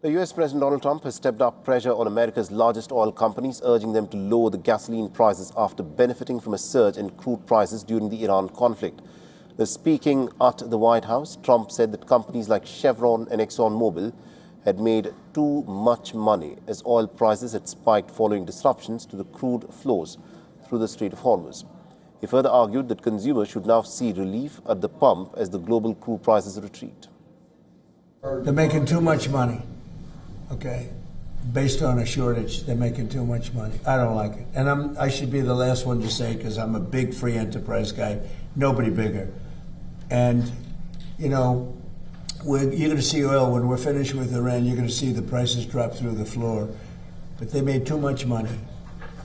The U.S. President Donald Trump has stepped up pressure on America's largest oil companies, urging them to lower the gasoline prices after benefiting from a surge in crude prices during the Iran conflict. Speaking at the White House, Trump said that companies like Chevron and ExxonMobil had made too much money as oil prices had spiked following disruptions to the crude flows through the Strait of Hormuz. He further argued that consumers should now see relief at the pump as the global crude prices retreat. They're making too much money, okay? Based on a shortage, they're making too much money. I don't like it. And I should be the last one to say, because I'm a big free enterprise guy, nobody bigger. And, you know, you're going to see oil, when we're finished with Iran, you're going to see the prices drop through the floor. But they made too much money,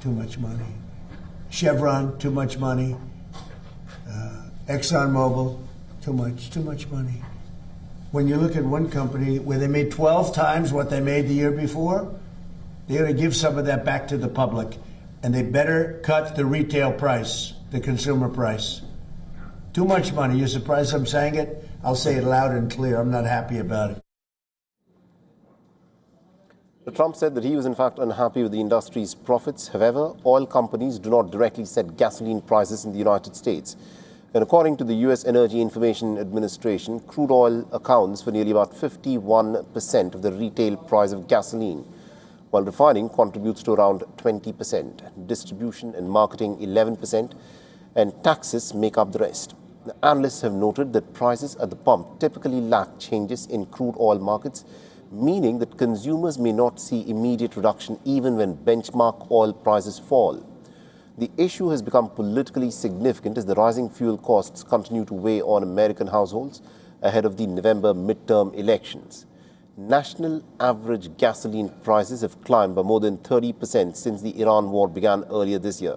too much money. Chevron, too much money. ExxonMobil, too much money. When you look at one company where they made 12 times what they made the year before, they're going to give some of that back to the public. And they better cut the retail price, the consumer price. Too much money. You're surprised I'm saying it? I'll say it loud and clear. I'm not happy about it. Trump said that he was in fact unhappy with the industry's profits. However, oil companies do not directly set gasoline prices in the United States. And according to the U.S. Energy Information Administration, crude oil accounts for nearly about 51% of the retail price of gasoline, while refining contributes to around 20%, distribution and marketing 11%, and taxes make up the rest. The analysts have noted that prices at the pump typically lack changes in crude oil markets, meaning that consumers may not see immediate reduction even when benchmark oil prices fall. The issue has become politically significant as the rising fuel costs continue to weigh on American households ahead of the November midterm elections. National average gasoline prices have climbed by more than 30% since the Iran war began earlier this year.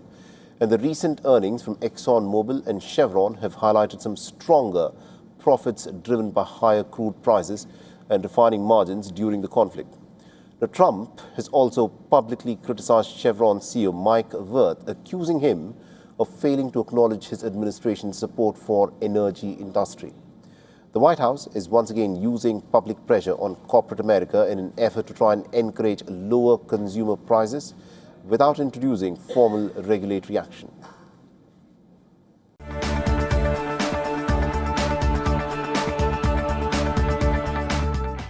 And the recent earnings from ExxonMobil and Chevron have highlighted some stronger profits driven by higher crude prices and refining margins during the conflict. Now, Trump has also publicly criticized Chevron CEO Mike Wirth, accusing him of failing to acknowledge his administration's support for energy industry. The White House is once again using public pressure on corporate America in an effort to try and encourage lower consumer prices without introducing formal regulatory action.